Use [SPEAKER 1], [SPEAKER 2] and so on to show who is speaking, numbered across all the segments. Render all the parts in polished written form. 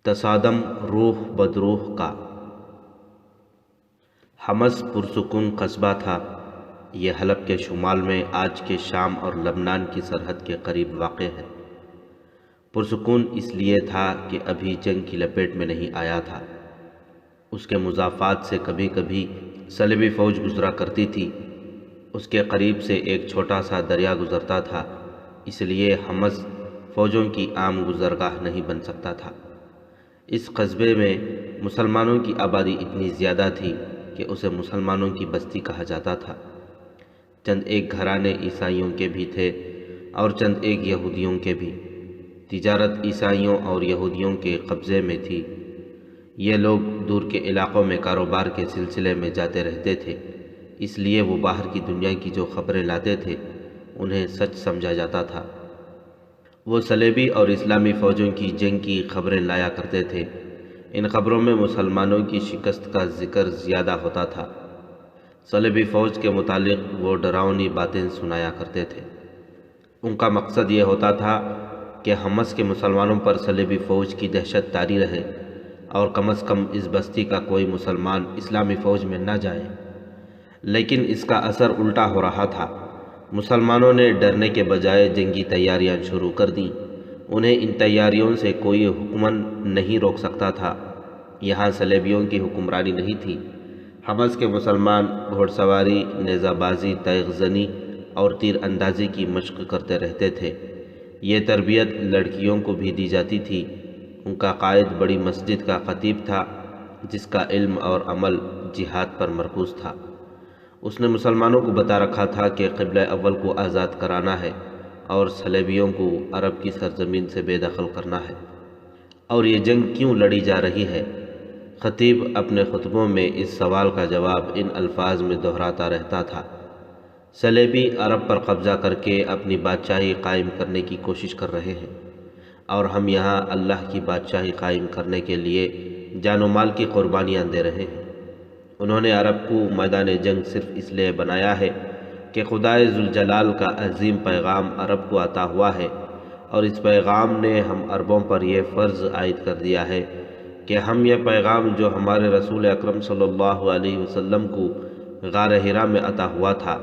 [SPEAKER 1] تصادم روح بدروح کا۔ حمص پرسکون قصبہ تھا۔ یہ حلب کے شمال میں آج کے شام اور لبنان کی سرحد کے قریب واقع ہے۔ پرسکون اس لیے تھا کہ ابھی جنگ کی لپیٹ میں نہیں آیا تھا۔ اس کے مضافات سے کبھی کبھی صلیبی فوج گزرا کرتی تھی۔ اس کے قریب سے ایک چھوٹا سا دریا گزرتا تھا، اس لیے حمص فوجوں کی عام گزرگاہ نہیں بن سکتا تھا۔ اس قصبے میں مسلمانوں کی آبادی اتنی زیادہ تھی کہ اسے مسلمانوں کی بستی کہا جاتا تھا۔ چند ایک گھرانے عیسائیوں کے بھی تھے اور چند ایک یہودیوں کے بھی۔ تجارت عیسائیوں اور یہودیوں کے قبضے میں تھی۔ یہ لوگ دور کے علاقوں میں کاروبار کے سلسلے میں جاتے رہتے تھے، اس لیے وہ باہر کی دنیا کی جو خبریں لاتے تھے انہیں سچ سمجھا جاتا تھا۔ وہ صلیبی اور اسلامی فوجوں کی جنگ کی خبریں لایا کرتے تھے۔ ان خبروں میں مسلمانوں کی شکست کا ذکر زیادہ ہوتا تھا۔ صلیبی فوج کے متعلق وہ ڈراؤنی باتیں سنایا کرتے تھے۔ ان کا مقصد یہ ہوتا تھا کہ حمص کے مسلمانوں پر صلیبی فوج کی دہشت طاری رہے اور کم از کم اس بستی کا کوئی مسلمان اسلامی فوج میں نہ جائے۔ لیکن اس کا اثر الٹا ہو رہا تھا۔ مسلمانوں نے ڈرنے کے بجائے جنگی تیاریاں شروع کر دیں۔ انہیں ان تیاریوں سے کوئی حکمن نہیں روک سکتا تھا۔ یہاں صلیبیوں کی حکمرانی نہیں تھی۔ حمص کے مسلمان گھوڑ سواری، نیزہ بازی، تیغ زنی اور تیر اندازی کی مشق کرتے رہتے تھے۔ یہ تربیت لڑکیوں کو بھی دی جاتی تھی۔ ان کا قائد بڑی مسجد کا خطیب تھا، جس کا علم اور عمل جہاد پر مرکوز تھا۔ اس نے مسلمانوں کو بتا رکھا تھا کہ قبلہ اول کو آزاد کرانا ہے اور صلیبیوں کو عرب کی سرزمین سے بے دخل کرنا ہے۔ اور یہ جنگ کیوں لڑی جا رہی ہے؟ خطیب اپنے خطبوں میں اس سوال کا جواب ان الفاظ میں دہراتا رہتا تھا: صلیبی عرب پر قبضہ کر کے اپنی بادشاہی قائم کرنے کی کوشش کر رہے ہیں، اور ہم یہاں اللہ کی بادشاہی قائم کرنے کے لیے جان و مال کی قربانیاں دے رہے ہیں۔ انہوں نے عرب کو میدان جنگ صرف اس لیے بنایا ہے کہ خدائے ذوالجلال کا عظیم پیغام عرب کو عطا ہوا ہے، اور اس پیغام نے ہم عربوں پر یہ فرض عائد کر دیا ہے کہ ہم یہ پیغام جو ہمارے رسول اکرم صلی اللہ علیہ وسلم کو غار حرا میں عطا ہوا تھا،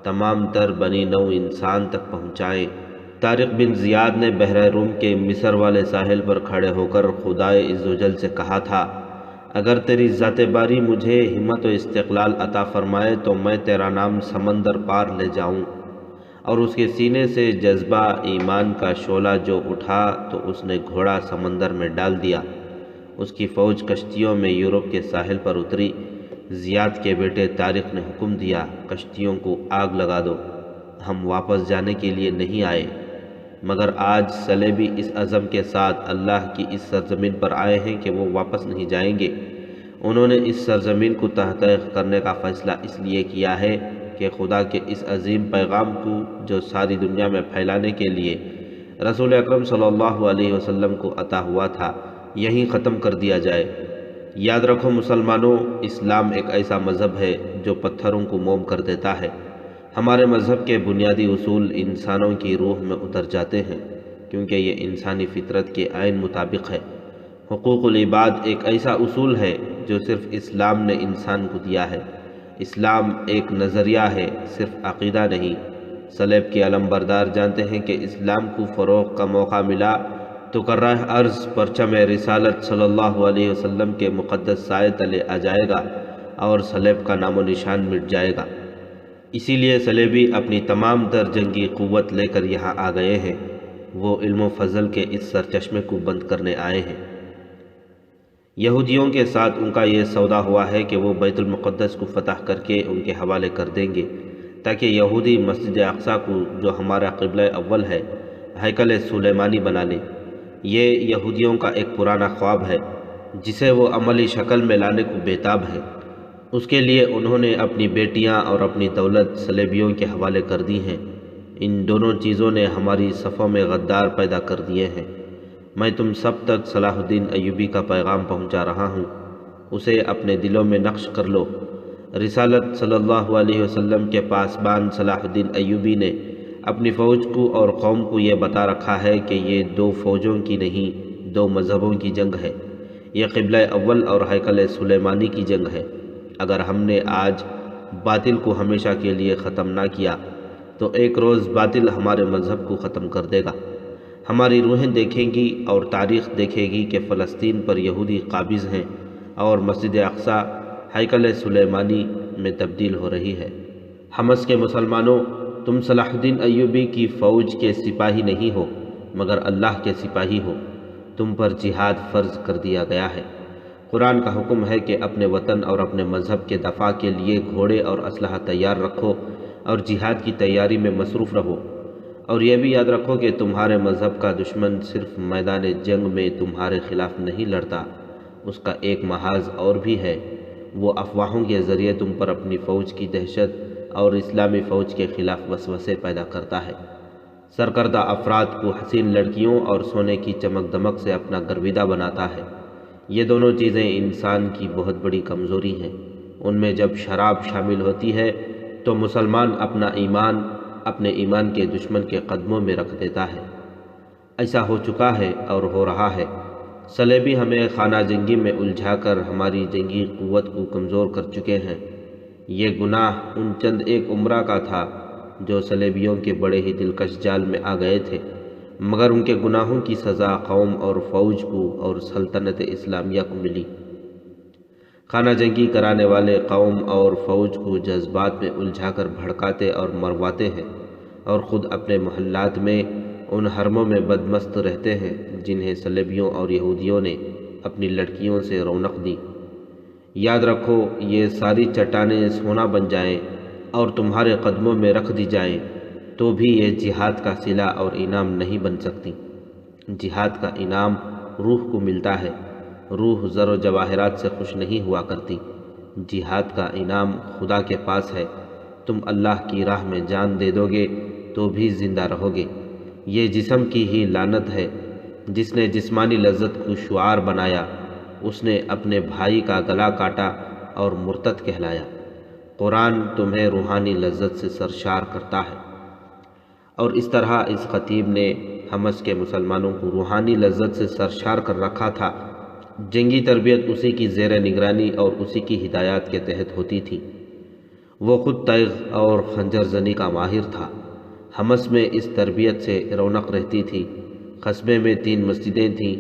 [SPEAKER 1] تمام تر بنی نوع انسان تک پہنچائیں۔ طارق بن زیاد نے بحر روم کے مصر والے ساحل پر کھڑے ہو کر خدائے عزوجل سے کہا تھا: اگر تیری ذات باری مجھے ہمت و استقلال عطا فرمائے تو میں تیرا نام سمندر پار لے جاؤں۔ اور اس کے سینے سے جذبہ ایمان کا شعلہ جو اٹھا تو اس نے گھوڑا سمندر میں ڈال دیا۔ اس کی فوج کشتیوں میں یورپ کے ساحل پر اتری۔ زیاد کے بیٹے طارق نے حکم دیا: کشتیوں کو آگ لگا دو، ہم واپس جانے کے لیے نہیں آئے، مگر آج صلیبی اس عزم کے ساتھ اللہ کی اس سرزمین پر آئے ہیں کہ وہ واپس نہیں جائیں گے۔ انہوں نے اس سرزمین کو تحقیق کرنے کا فیصلہ اس لیے کیا ہے کہ خدا کے اس عظیم پیغام کو جو ساری دنیا میں پھیلانے کے لیے رسول اکرم صلی اللہ علیہ وسلم کو عطا ہوا تھا، یہیں ختم کر دیا جائے۔ یاد رکھو مسلمانوں، اسلام ایک ایسا مذہب ہے جو پتھروں کو موم کر دیتا ہے۔ ہمارے مذہب کے بنیادی اصول انسانوں کی روح میں اتر جاتے ہیں، کیونکہ یہ انسانی فطرت کے عین مطابق ہے۔ حقوق العباد ایک ایسا اصول ہے جو صرف اسلام نے انسان کو دیا ہے۔ اسلام ایک نظریہ ہے، صرف عقیدہ نہیں۔ صلیب کے علمبردار جانتے ہیں کہ اسلام کو فروغ کا موقع ملا تو کرہ ارض پرچم رسالت صلی اللہ علیہ وسلم کے مقدس سائے تلے آ جائے گا اور صلیب کا نام و نشان مٹ جائے گا۔ اسی لیے صلیبی اپنی تمام تر جنگی قوت لے کر یہاں آ گئے ہیں۔ وہ علم و فضل کے اس سرچشمے کو بند کرنے آئے ہیں۔ یہودیوں کے ساتھ ان کا یہ سودا ہوا ہے کہ وہ بیت المقدس کو فتح کر کے ان کے حوالے کر دیں گے، تاکہ یہودی مسجد اقصیٰ کو، جو ہمارا قبلہ اول ہے، ہیکل سلیمانی بنا لیں۔ یہ یہودیوں کا ایک پرانا خواب ہے جسے وہ عملی شکل میں لانے کو بیتاب ہے۔ اس کے لیے انہوں نے اپنی بیٹیاں اور اپنی دولت صلیبیوں کے حوالے کر دی ہیں۔ ان دونوں چیزوں نے ہماری صفوں میں غدار پیدا کر دیے ہیں۔ میں تم سب تک صلاح الدین ایوبی کا پیغام پہنچا رہا ہوں، اسے اپنے دلوں میں نقش کر لو۔ رسالت صلی اللہ علیہ وسلم کے پاسبان صلاح الدین ایوبی نے اپنی فوج کو اور قوم کو یہ بتا رکھا ہے کہ یہ دو فوجوں کی نہیں، دو مذہبوں کی جنگ ہے، یہ قبلہ اول اور ہیکل سلیمانی کی جنگ ہے۔ اگر ہم نے آج باطل کو ہمیشہ کے لیے ختم نہ کیا تو ایک روز باطل ہمارے مذہب کو ختم کر دے گا۔ ہماری روحیں دیکھیں گی اور تاریخ دیکھے گی کہ فلسطین پر یہودی قابض ہیں اور مسجد اقصی ہیکل سلیمانی میں تبدیل ہو رہی ہے۔ حمص کے مسلمانوں، تم صلاح الدین ایوبی کی فوج کے سپاہی نہیں ہو مگر اللہ کے سپاہی ہو۔ تم پر جہاد فرض کر دیا گیا ہے۔ قرآن کا حکم ہے کہ اپنے وطن اور اپنے مذہب کے دفاع کے لیے گھوڑے اور اسلحہ تیار رکھو اور جہاد کی تیاری میں مصروف رہو، اور یہ بھی یاد رکھو کہ تمہارے مذہب کا دشمن صرف میدان جنگ میں تمہارے خلاف نہیں لڑتا، اس کا ایک محاذ اور بھی ہے، وہ افواہوں کے ذریعے تم پر اپنی فوج کی دہشت اور اسلامی فوج کے خلاف وسوسے پیدا کرتا ہے۔ سرکردہ افراد کو حسین لڑکیوں اور سونے کی چمک دمک سے اپنا گرویدہ بناتا ہے۔ یہ دونوں چیزیں انسان کی بہت بڑی کمزوری ہیں۔ ان میں جب شراب شامل ہوتی ہے تو مسلمان اپنا ایمان اپنے ایمان کے دشمن کے قدموں میں رکھ دیتا ہے۔ ایسا ہو چکا ہے اور ہو رہا ہے۔ صلیبی ہمیں خانہ جنگی میں الجھا کر ہماری جنگی قوت کو کمزور کر چکے ہیں۔ یہ گناہ ان چند ایک عمرہ کا تھا جو صلیبیوں کے بڑے ہی دلکش جال میں آ گئے تھے، مگر ان کے گناہوں کی سزا قوم اور فوج کو اور سلطنت اسلامیہ کو ملی۔ خانہ جنگی کرانے والے قوم اور فوج کو جذبات میں الجھا کر بھڑکاتے اور مرواتے ہیں، اور خود اپنے محلات میں ان حرموں میں بدمست رہتے ہیں جنہیں صلیبیوں اور یہودیوں نے اپنی لڑکیوں سے رونق دی۔ یاد رکھو، یہ ساری چٹانیں سونا بن جائیں اور تمہارے قدموں میں رکھ دی جائیں تو بھی یہ جہاد کا صلہ اور انعام نہیں بن سکتی۔ جہاد کا انعام روح کو ملتا ہے، روح زر و جواہرات سے خوش نہیں ہوا کرتی۔ جہاد کا انعام خدا کے پاس ہے، تم اللہ کی راہ میں جان دے دو گے تو بھی زندہ رہو گے۔ یہ جسم کی ہی لعنت ہے، جس نے جسمانی لذت کو شعار بنایا، اس نے اپنے بھائی کا گلا کاٹا اور مرتد کہلایا۔ قرآن تمہیں روحانی لذت سے سرشار کرتا ہے۔ اور اس طرح اس خطیب نے حمص کے مسلمانوں کو روحانی لذت سے سرشار کر رکھا تھا۔ جنگی تربیت اسی کی زیر نگرانی اور اسی کی ہدایات کے تحت ہوتی تھی۔ وہ خود تیغ اور خنجر زنی کا ماہر تھا۔ حمص میں اس تربیت سے رونق رہتی تھی۔ قصبے میں 3 مسجدیں تھیں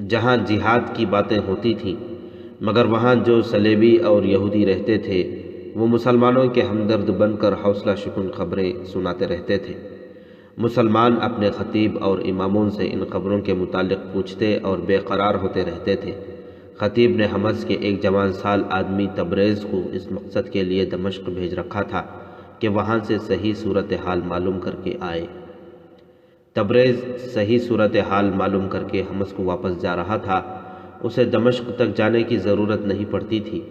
[SPEAKER 1] جہاں جہاد کی باتیں ہوتی تھیں، مگر وہاں جو صلیبی اور یہودی رہتے تھے وہ مسلمانوں کے ہمدرد بن کر حوصلہ شکن خبریں سناتے رہتے تھے۔ مسلمان اپنے خطیب اور اماموں سے ان خبروں کے متعلق پوچھتے اور بے قرار ہوتے رہتے تھے۔ خطیب نے حمص کے ایک جوان سال آدمی تبریز کو اس مقصد کے لیے دمشق بھیج رکھا تھا کہ وہاں سے صحیح صورتحال معلوم کر کے آئے۔ تبریز صحیح صورتحال معلوم کر کے حمص کو واپس جا رہا تھا۔ اسے دمشق تک جانے کی ضرورت نہیں پڑتی تھی،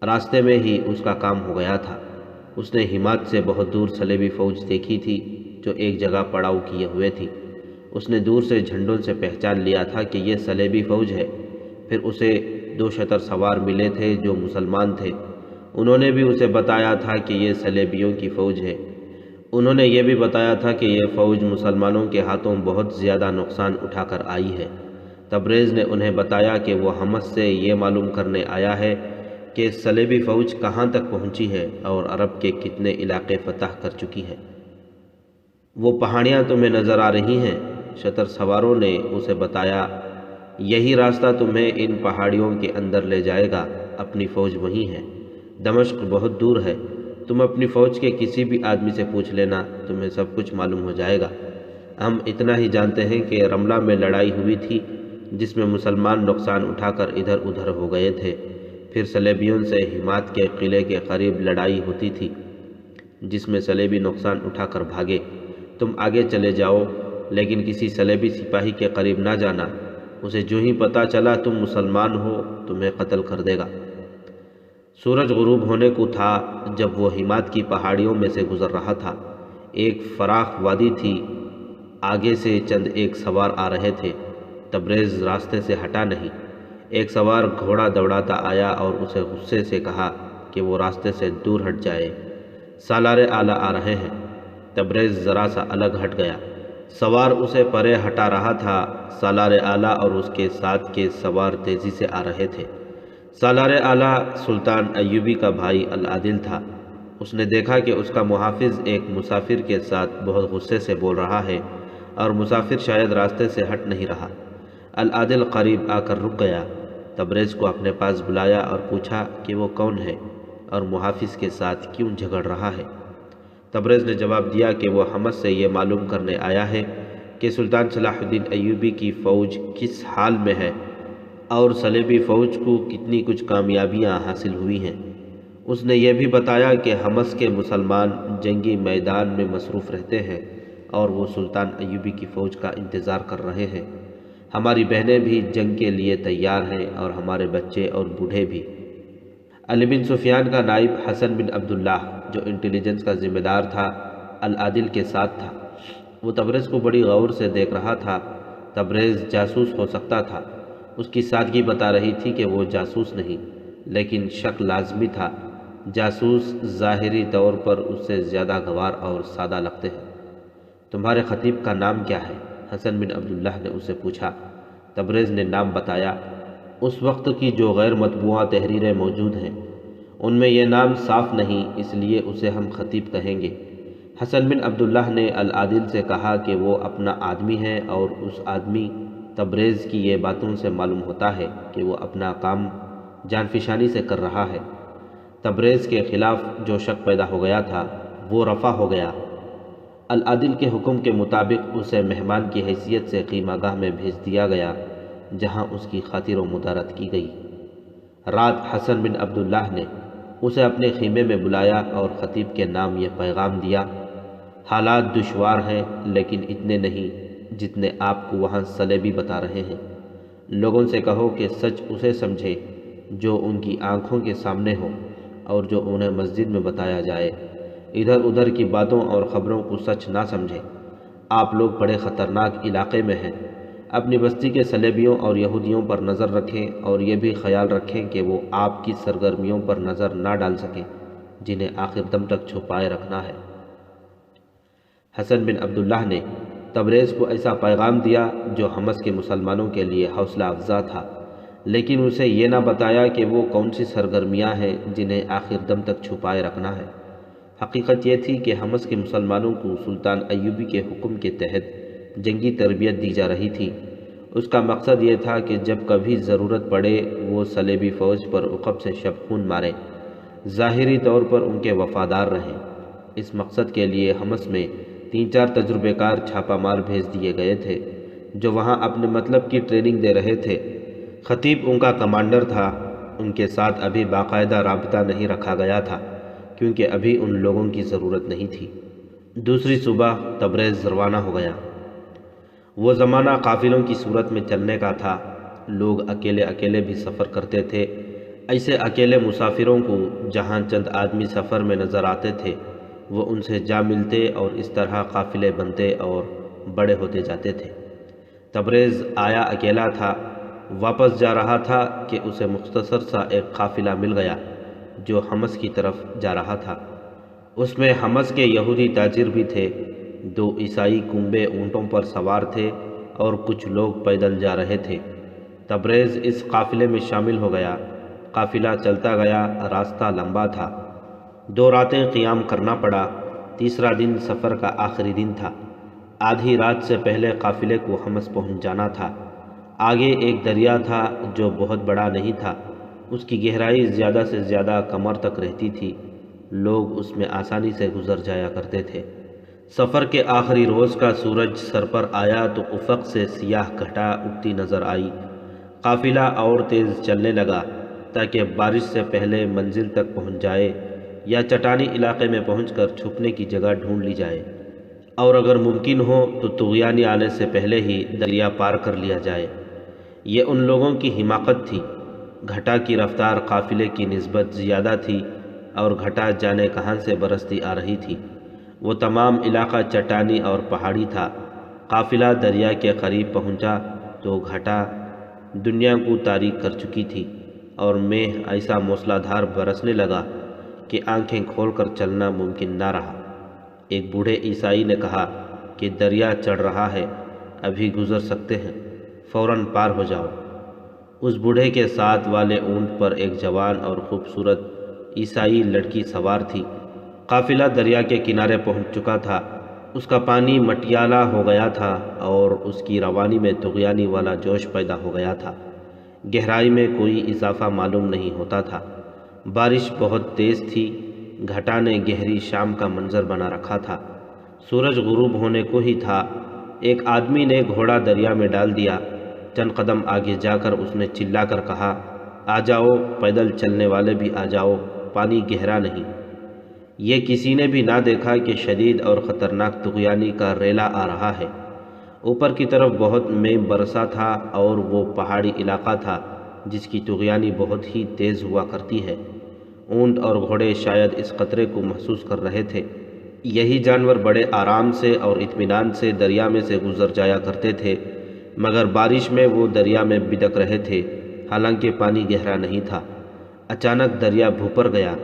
[SPEAKER 1] راستے میں ہی اس کا کام ہو گیا تھا۔ اس نے حمات سے بہت دور صلیبی فوج دیکھی تھی جو ایک جگہ پڑاؤ کیے ہوئے تھی۔ اس نے دور سے جھنڈوں سے پہچان لیا تھا کہ یہ صلیبی فوج ہے۔ پھر اسے 2 شتر سوار ملے تھے جو مسلمان تھے، انہوں نے بھی اسے بتایا تھا کہ یہ صلیبیوں کی فوج ہے۔ انہوں نے یہ بھی بتایا تھا کہ یہ فوج مسلمانوں کے ہاتھوں بہت زیادہ نقصان اٹھا کر آئی ہے۔ تبریز نے انہیں بتایا کہ وہ حمص سے یہ معلوم کرنے آیا ہے کہ صلیبی فوج کہاں تک پہنچی ہے اور عرب کے کتنے علاقے فتح کر چکی ہے۔ وہ پہاڑیاں تمہیں نظر آ رہی ہیں؟ شتر سواروں نے اسے بتایا، یہی راستہ تمہیں ان پہاڑیوں کے اندر لے جائے گا، اپنی فوج وہیں ہے۔ دمشق بہت دور ہے، تم اپنی فوج کے کسی بھی آدمی سے پوچھ لینا، تمہیں سب کچھ معلوم ہو جائے گا۔ ہم اتنا ہی جانتے ہیں کہ رملہ میں لڑائی ہوئی تھی جس میں مسلمان نقصان اٹھا کر ادھر ادھر ہو گئے تھے۔ پھر صلیبیوں سے حمات کے قلعے کے قریب لڑائی ہوتی تھی جس میں صلیبی نقصان اٹھا کر بھاگے۔ تم آگے چلے جاؤ لیکن کسی صلیبی سپاہی کے قریب نہ جانا، اسے جو ہی پتہ چلا تم مسلمان ہو تمہیں قتل کر دے گا۔ سورج غروب ہونے کو تھا جب وہ حمات کی پہاڑیوں میں سے گزر رہا تھا۔ ایک فراخ وادی تھی، آگے سے چند ایک سوار آ رہے تھے۔ تبریز راستے سے ہٹا نہیں۔ ایک سوار گھوڑا دوڑاتا آیا اور اسے غصے سے کہا کہ وہ راستے سے دور ہٹ جائے، سالار اعلیٰ آ رہے ہیں۔ تبریز ذرا سا الگ ہٹ گیا۔ سوار اسے پرے ہٹا رہا تھا۔ سالار اعلیٰ اور اس کے ساتھ کے سوار تیزی سے آ رہے تھے۔ سالار اعلیٰ سلطان ایوبی کا بھائی العادل تھا۔ اس نے دیکھا کہ اس کا محافظ ایک مسافر کے ساتھ بہت غصے سے بول رہا ہے اور مسافر شاید راستے سے ہٹ نہیں رہا۔ العادل قریب آ کر رک گیا۔ تبریز کو اپنے پاس بلایا اور پوچھا کہ وہ کون ہے اور محافظ کے ساتھ کیوں جھگڑ رہا ہے۔ تبریز نے جواب دیا کہ وہ حمص سے یہ معلوم کرنے آیا ہے کہ سلطان صلاح الدین ایوبی کی فوج کس حال میں ہے اور صلیبی فوج کو کتنی کچھ کامیابیاں حاصل ہوئی ہیں۔ اس نے یہ بھی بتایا کہ حمص کے مسلمان جنگی میدان میں مصروف رہتے ہیں اور وہ سلطان ایوبی کی فوج کا انتظار کر رہے ہیں۔ ہماری بہنیں بھی جنگ کے لیے تیار ہیں اور ہمارے بچے اور بوڑھے بھی۔ علی بن سفیان کا نائب حسن بن عبداللہ جو انٹیلیجنس کا ذمہ دار تھا العادل کے ساتھ تھا۔ وہ تبریز کو بڑی غور سے دیکھ رہا تھا۔ تبریز جاسوس ہو سکتا تھا۔ اس کی سادگی بتا رہی تھی کہ وہ جاسوس نہیں، لیکن شک لازمی تھا۔ جاسوس ظاہری طور پر اس سے زیادہ گوار اور سادہ لگتے ہیں۔ تمہارے خطیب کا نام کیا ہے؟ حسن بن عبداللہ نے اسے پوچھا۔ تبریز نے نام بتایا۔ اس وقت کی جو غیر مطبوعہ تحریریں موجود ہیں ان میں یہ نام صاف نہیں، اس لیے اسے ہم خطیب کہیں گے۔ حسن بن عبداللہ نے العادل سے کہا کہ وہ اپنا آدمی ہے اور اس آدمی تبریز کی یہ باتوں سے معلوم ہوتا ہے کہ وہ اپنا کام جان فشانی سے کر رہا ہے۔ تبریز کے خلاف جو شک پیدا ہو گیا تھا وہ رفع ہو گیا۔ العادل کے حکم کے مطابق اسے مہمان کی حیثیت سے خیمہ گاہ میں بھیج دیا گیا جہاں اس کی خاطر و مدارت کی گئی۔ رات حسن بن عبداللہ نے اسے اپنے خیمے میں بلایا اور خطیب کے نام یہ پیغام دیا: حالات دشوار ہیں لیکن اتنے نہیں جتنے آپ کو وہاں صلیبی بتا رہے ہیں۔ لوگوں سے کہو کہ سچ اسے سمجھے جو ان کی آنکھوں کے سامنے ہو اور جو انہیں مسجد میں بتایا جائے۔ ادھر ادھر کی باتوں اور خبروں کو سچ نہ سمجھے۔ آپ لوگ بڑے خطرناک علاقے میں ہیں۔ اپنی بستی کے صلیبیوں اور یہودیوں پر نظر رکھیں اور یہ بھی خیال رکھیں کہ وہ آپ کی سرگرمیوں پر نظر نہ ڈال سکیں جنہیں آخر دم تک چھپائے رکھنا ہے۔ حسن بن عبداللہ نے تبریز کو ایسا پیغام دیا جو حمص کے مسلمانوں کے لیے حوصلہ افزا تھا، لیکن اسے یہ نہ بتایا کہ وہ کون سی سرگرمیاں ہیں جنہیں آخر دم تک چھپائے رکھنا ہے۔ حقیقت یہ تھی کہ حمص کے مسلمانوں کو سلطان ایوبی کے حکم کے تحت جنگی تربیت دی جا رہی تھی۔ اس کا مقصد یہ تھا کہ جب کبھی ضرورت پڑے وہ صلیبی فوج پر عقب سے شبخون مارے، ظاہری طور پر ان کے وفادار رہیں۔ اس مقصد کے لیے حمص میں 3-4 تجربے کار چھاپہ مار بھیج دیے گئے تھے جو وہاں اپنے مطلب کی ٹریننگ دے رہے تھے۔ خطیب ان کا کمانڈر تھا۔ ان کے ساتھ ابھی باقاعدہ رابطہ نہیں رکھا گیا تھا کیونکہ ابھی ان لوگوں کی ضرورت نہیں تھی۔ دوسری صبح تبریز روانہ ہو گیا۔ وہ زمانہ قافلوں کی صورت میں چلنے کا تھا۔ لوگ اکیلے اکیلے بھی سفر کرتے تھے۔ ایسے اکیلے مسافروں کو جہاں چند آدمی سفر میں نظر آتے تھے وہ ان سے جا ملتے اور اس طرح قافلے بنتے اور بڑے ہوتے جاتے تھے۔ تبریز آیا اکیلا تھا، واپس جا رہا تھا کہ اسے مختصر سا ایک قافلہ مل گیا جو حمص کی طرف جا رہا تھا۔ اس میں حمص کے یہودی تاجر بھی تھے، 2 عیسائی کنبے اونٹوں پر سوار تھے اور کچھ لوگ پیدل جا رہے تھے۔ تبریز اس قافلے میں شامل ہو گیا۔ قافلہ چلتا گیا، راستہ لمبا تھا، 2 راتیں قیام کرنا پڑا۔ تیسرا دن سفر کا آخری دن تھا۔ آدھی رات سے پہلے قافلے کو حمص پہنچ جانا تھا۔ آگے ایک دریا تھا جو بہت بڑا نہیں تھا، اس کی گہرائی زیادہ سے زیادہ کمر تک رہتی تھی۔ لوگ اس میں آسانی سے گزر جایا کرتے تھے۔ سفر کے آخری روز کا سورج سر پر آیا تو افق سے سیاہ گھٹا اٹھتی نظر آئی۔ قافلہ اور تیز چلنے لگا تاکہ بارش سے پہلے منزل تک پہنچ جائے یا چٹانی علاقے میں پہنچ کر چھپنے کی جگہ ڈھونڈ لی جائے، اور اگر ممکن ہو تو طغیانی آنے سے پہلے ہی دریا پار کر لیا جائے۔ یہ ان لوگوں کی حماقت تھی۔ گھٹا کی رفتار قافلے کی نسبت زیادہ تھی اور گھٹا جانے کہاں سے برستی آ رہی تھی۔ وہ تمام علاقہ چٹانی اور پہاڑی تھا۔ قافلہ دریا کے قریب پہنچا تو گھٹا دنیا کو تاریک کر چکی تھی اور میہ ایسا موسلا دھار برسنے لگا کہ آنکھیں کھول کر چلنا ممکن نہ رہا۔ ایک بوڑھے عیسائی نے کہا، کہ دریا چڑھ رہا ہے، ابھی گزر سکتے ہیں، فوراً پار ہو جاؤ۔ اس بوڑھے کے ساتھ والے اونٹ پر ایک جوان اور خوبصورت عیسائی لڑکی سوار تھی۔ قافلہ دریا کے کنارے پہنچ چکا تھا۔ اس کا پانی مٹیالہ ہو گیا تھا اور اس کی روانی میں طغیانی والا جوش پیدا ہو گیا تھا۔ گہرائی میں کوئی اضافہ معلوم نہیں ہوتا تھا۔ بارش بہت تیز تھی۔ گھٹا نے گہری شام کا منظر بنا رکھا تھا۔ سورج غروب ہونے کو ہی تھا۔ ایک آدمی نے گھوڑا دریا میں ڈال دیا۔ چند قدم آگے جا کر اس نے چلا کر کہا، آ جاؤ، پیدل چلنے والے بھی آ جاؤ، پانی گہرا نہیں۔ یہ کسی نے بھی نہ دیکھا کہ شدید اور خطرناک طغیانی کا ریلا آ رہا ہے۔ اوپر کی طرف بہت مے برسا تھا اور وہ پہاڑی علاقہ تھا جس کی طغیانی بہت ہی تیز ہوا کرتی ہے۔ اونٹ اور گھوڑے شاید اس خطرے کو محسوس کر رہے تھے۔ یہی جانور بڑے آرام سے اور اطمینان سے دریا میں سے گزر جایا کرتے تھے، مگر بارش میں وہ دریا میں بدک رہے تھے، حالانکہ پانی گہرا نہیں تھا۔ اچانک دریا بھوپر گیا۔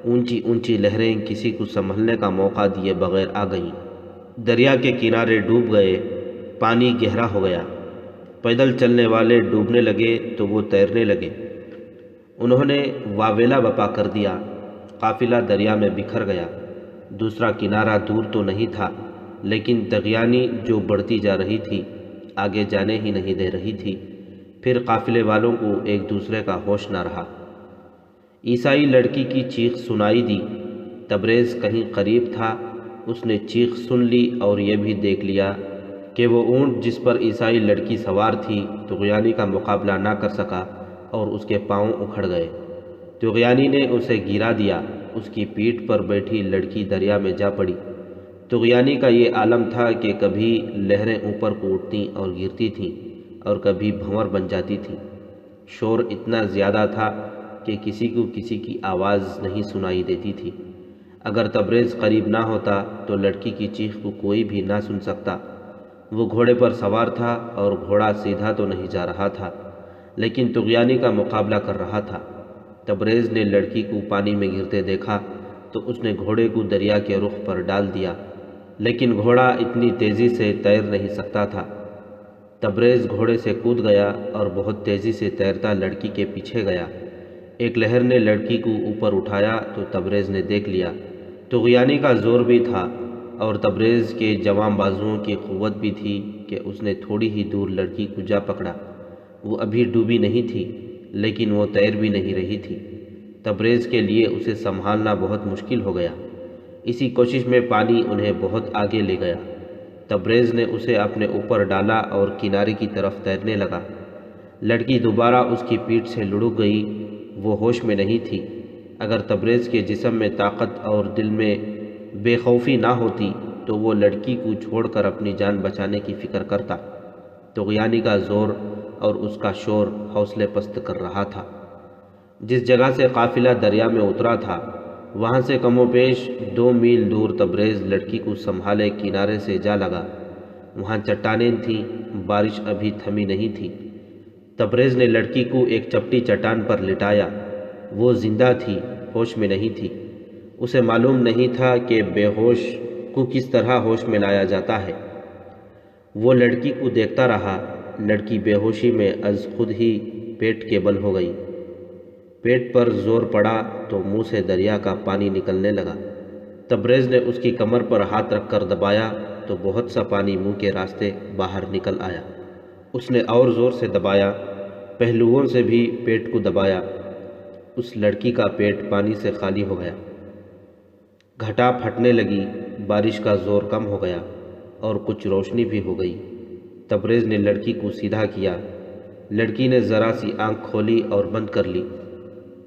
[SPEAKER 1] اونچی اونچی لہریں کسی کو سنبھلنے کا موقع دیے بغیر آ گئیں۔ دریا کے کنارے ڈوب گئے، پانی گہرا ہو گیا۔ پیدل چلنے والے ڈوبنے لگے تو وہ تیرنے لگے۔ انہوں نے واویلا بپا کر دیا۔ قافلہ دریا میں بکھر گیا۔ دوسرا کنارہ دور تو نہیں تھا، لیکن طغیانی جو بڑھتی جا رہی تھی، آگے جانے ہی نہیں دے رہی تھی۔ پھر قافلے والوں کو ایک دوسرے کا ہوش نہ رہا۔ عیسائی لڑکی کی چیخ سنائی دی۔ تبریز کہیں قریب تھا۔ اس نے چیخ سن لی اور یہ بھی دیکھ لیا کہ وہ اونٹ جس پر عیسائی لڑکی سوار تھی طغیانی کا مقابلہ نہ کر سکا اور اس کے پاؤں اکھڑ گئے۔ طغیانی نے اسے گرا دیا۔ اس کی پیٹھ پر بیٹھی لڑکی دریا میں جا پڑی۔ طغیانی کا یہ عالم تھا کہ کبھی لہریں اوپر کو اٹھتی اور گرتی تھیں اور کبھی بھنور بن جاتی تھیں۔ شور اتنا زیادہ تھا کہ کسی کو کسی کی آواز نہیں سنائی دیتی تھی۔ اگر تبریز قریب نہ ہوتا تو لڑکی کی چیخ کو کوئی بھی نہ سن سکتا۔ وہ گھوڑے پر سوار تھا اور گھوڑا سیدھا تو نہیں جا رہا تھا، لیکن طغیانی کا مقابلہ کر رہا تھا۔ تبریز نے لڑکی کو پانی میں گرتے دیکھا تو اس نے گھوڑے کو دریا کے رخ پر ڈال دیا، لیکن گھوڑا اتنی تیزی سے تیر نہیں سکتا تھا۔ تبریز گھوڑے سے کود گیا اور بہت تیزی سے تیرتا لڑکی کے پیچھے گیا۔ ایک لہر نے لڑکی کو اوپر اٹھایا تو تبریز نے دیکھ لیا۔ طغیانی کا زور بھی تھا اور تبریز کے جواں بازوؤں کی قوت بھی تھی کہ اس نے تھوڑی ہی دور لڑکی کو جا پکڑا۔ وہ ابھی ڈوبی نہیں تھی، لیکن وہ تیر بھی نہیں رہی تھی۔ تبریز کے لیے اسے سنبھالنا بہت مشکل ہو گیا۔ اسی کوشش میں پانی انہیں بہت آگے لے گیا۔ تبریز نے اسے اپنے اوپر ڈالا اور کنارے کی طرف تیرنے لگا۔ لڑکی دوبارہ اس کی پیٹھ سے لڑک گئی۔ وہ ہوش میں نہیں تھی۔ اگر تبریز کے جسم میں طاقت اور دل میں بے خوفی نہ ہوتی تو وہ لڑکی کو چھوڑ کر اپنی جان بچانے کی فکر کرتا۔ طغیانی کا زور اور اس کا شور حوصلے پست کر رہا تھا۔ جس جگہ سے قافلہ دریا میں اترا تھا، وہاں سے کم و بیش 2 میل دور تبریز لڑکی کو سنبھالے کنارے سے جا لگا۔ وہاں چٹانیں تھیں، بارش ابھی تھمی نہیں تھی۔ تبریز نے لڑکی کو ایک چپٹی چٹان پر لٹایا۔ وہ زندہ تھی، ہوش میں نہیں تھی۔ اسے معلوم نہیں تھا کہ بے ہوش کو کس طرح ہوش میں لایا جاتا ہے۔ وہ لڑکی کو دیکھتا رہا۔ لڑکی بے ہوشی میں از خود ہی پیٹ کے بل ہو گئی۔ پیٹ پر زور پڑا تو منہ سے دریا کا پانی نکلنے لگا۔ تبریز نے اس کی کمر پر ہاتھ رکھ کر دبایا تو بہت سا پانی منہ کے راستے باہر نکل آیا۔ اس نے اور زور سے دبایا، پہلوؤں سے بھی پیٹ کو دبایا۔ اس لڑکی کا پیٹ پانی سے خالی ہو گیا۔ گھٹا پھٹنے لگی، بارش کا زور کم ہو گیا اور کچھ روشنی بھی ہو گئی۔ تبریز نے لڑکی کو سیدھا کیا۔ لڑکی نے ذرا سی آنکھ کھولی اور بند کر لی۔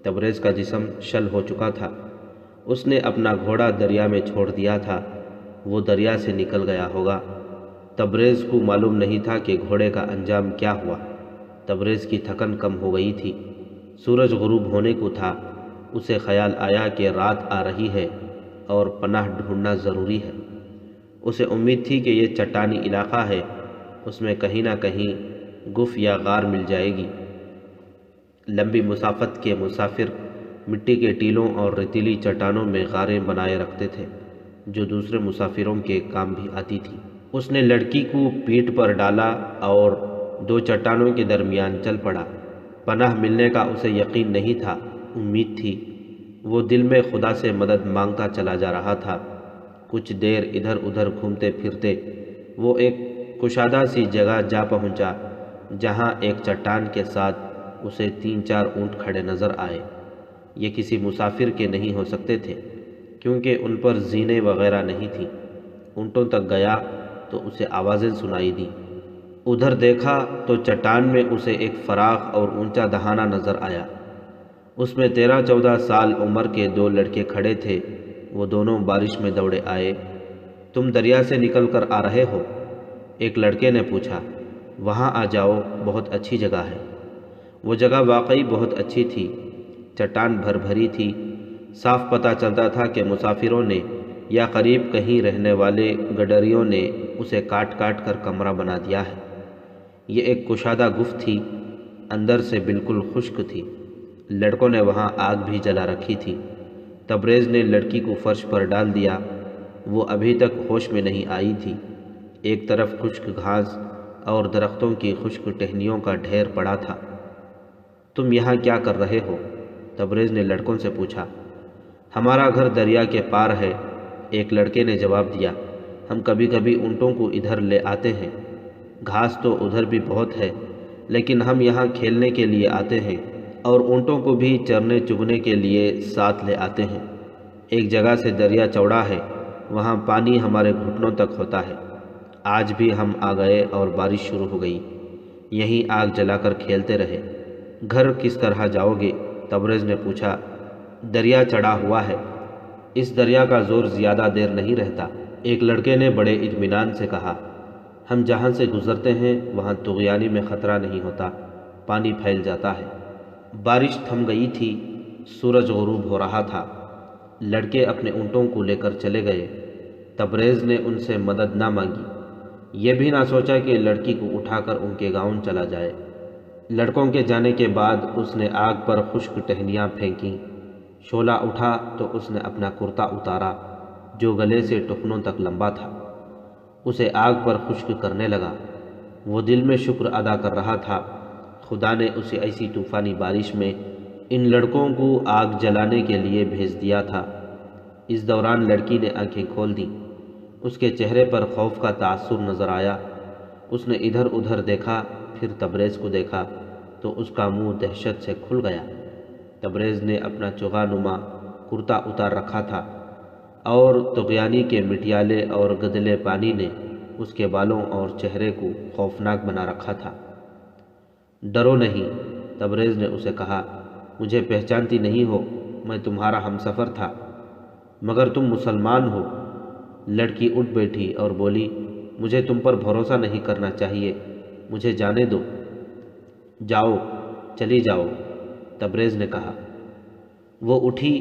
[SPEAKER 1] تبریز کا جسم شل ہو چکا تھا۔ اس نے اپنا گھوڑا دریا میں چھوڑ دیا تھا۔ وہ دریا سے نکل گیا ہوگا۔ تبریز کو معلوم نہیں تھا کہ گھوڑے کا انجام کیا ہوا۔ تبریز کی تھکن کم ہو گئی تھی۔ سورج غروب ہونے کو تھا۔ اسے خیال آیا کہ رات آ رہی ہے اور پناہ ڈھونڈنا ضروری ہے۔ اسے امید تھی کہ یہ چٹانی علاقہ ہے، اس میں کہیں نہ کہیں گف یا غار مل جائے گی۔ لمبی مسافت کے مسافر مٹی کے ٹیلوں اور ریتیلی چٹانوں میں غاریں بنائے رکھتے تھے، جو دوسرے مسافروں کے کام بھی آتی تھی۔ اس نے لڑکی کو پیٹھ پر ڈالا اور دو چٹانوں کے درمیان چل پڑا۔ پناہ ملنے کا اسے یقین نہیں تھا، امید تھی۔ وہ دل میں خدا سے مدد مانگتا چلا جا رہا تھا۔ کچھ دیر ادھر ادھر گھومتے پھرتے وہ ایک کشادہ سی جگہ جا پہنچا، جہاں ایک چٹان کے ساتھ اسے 3-4 اونٹ کھڑے نظر آئے۔ یہ کسی مسافر کے نہیں ہو سکتے تھے، کیونکہ ان پر زینے وغیرہ نہیں تھیں۔ اونٹوں تک گیا تو اسے آوازیں سنائی دیں۔ ادھر دیکھا تو چٹان میں اسے ایک فراخ اور اونچا دہانہ نظر آیا۔ اس میں 13-14 سال عمر کے 2 لڑکے کھڑے تھے۔ وہ دونوں بارش میں دوڑے آئے۔ تم دریا سے نکل کر آ رہے ہو؟ ایک لڑکے نے پوچھا۔ وہاں آ جاؤ، بہت اچھی جگہ ہے۔ وہ جگہ واقعی بہت اچھی تھی۔ چٹان بھر بھری تھی۔ صاف پتہ چلتا تھا کہ مسافروں نے یا قریب کہیں رہنے والے گڈریوں نے اسے کاٹ کاٹ کر کمرہ بنا دیا ہے۔ یہ ایک کشادہ گفت تھی، اندر سے بالکل خشک تھی۔ لڑکوں نے وہاں آگ بھی جلا رکھی تھی۔ تبریز نے لڑکی کو فرش پر ڈال دیا۔ وہ ابھی تک ہوش میں نہیں آئی تھی۔ ایک طرف خشک گھاس اور درختوں کی خشک ٹہنیوں کا ڈھیر پڑا تھا۔ تم یہاں کیا کر رہے ہو؟ تبریز نے لڑکوں سے پوچھا۔ ہمارا گھر دریا کے پار ہے، ایک لڑکے نے جواب دیا۔ ہم کبھی کبھی اونٹوں کو ادھر لے آتے ہیں۔ گھاس تو ادھر بھی بہت ہے، لیکن ہم یہاں کھیلنے کے لیے آتے ہیں اور اونٹوں کو بھی چرنے چگنے کے لیے ساتھ لے آتے ہیں۔ ایک جگہ سے دریا چوڑا ہے، وہاں پانی ہمارے گھٹنوں تک ہوتا ہے۔ آج بھی ہم آ گئے اور بارش شروع ہو گئی، یہیں آگ جلا کر کھیلتے رہے۔ گھر کس طرح جاؤ گے؟ تبریز نے پوچھا۔ دریا چڑھا ہوا ہے، اس دریا کا زور زیادہ دیر نہیں رہتا، ایک لڑکے نے بڑے اطمینان سے کہا۔ ہم جہاں سے گزرتے ہیں وہاں طغیانی میں خطرہ نہیں ہوتا، پانی پھیل جاتا ہے۔ بارش تھم گئی تھی، سورج غروب ہو رہا تھا۔ لڑکے اپنے اونٹوں کو لے کر چلے گئے۔ تبریز نے ان سے مدد نہ مانگی، یہ بھی نہ سوچا کہ لڑکی کو اٹھا کر ان کے گاؤں چلا جائے۔ لڑکوں کے جانے کے بعد اس نے آگ پر خشک ٹہنیاں پھینکیں۔ شعلہ اٹھا تو اس نے اپنا کرتا اتارا، جو گلے سے ٹخنوں تک لمبا تھا۔ اسے آگ پر خشک کرنے لگا۔ وہ دل میں شکر ادا کر رہا تھا، خدا نے اسے ایسی طوفانی بارش میں ان لڑکوں کو آگ جلانے کے لیے بھیج دیا تھا۔ اس دوران لڑکی نے آنکھیں کھول دیں۔ اس کے چہرے پر خوف کا تاثر نظر آیا۔ اس نے ادھر ادھر دیکھا، پھر تبریز کو دیکھا تو اس کا منہ دہشت سے کھل گیا۔ تبریز نے اپنا چوغا نما کرتا اتار رکھا تھا اور طغیانی کے مٹیالے اور گدلے پانی نے اس کے بالوں اور چہرے کو خوفناک بنا رکھا تھا۔ ڈرو نہیں، تبریز نے اسے کہا، مجھے پہچانتی نہیں ہو، میں تمہارا ہمسفر تھا، مگر تم مسلمان ہو۔ لڑکی اٹھ بیٹھی اور بولی، مجھے تم پر بھروسہ نہیں کرنا چاہیے، مجھے جانے دو۔ جاؤ، چلی جاؤ، تبریز نے کہا۔ وہ اٹھی،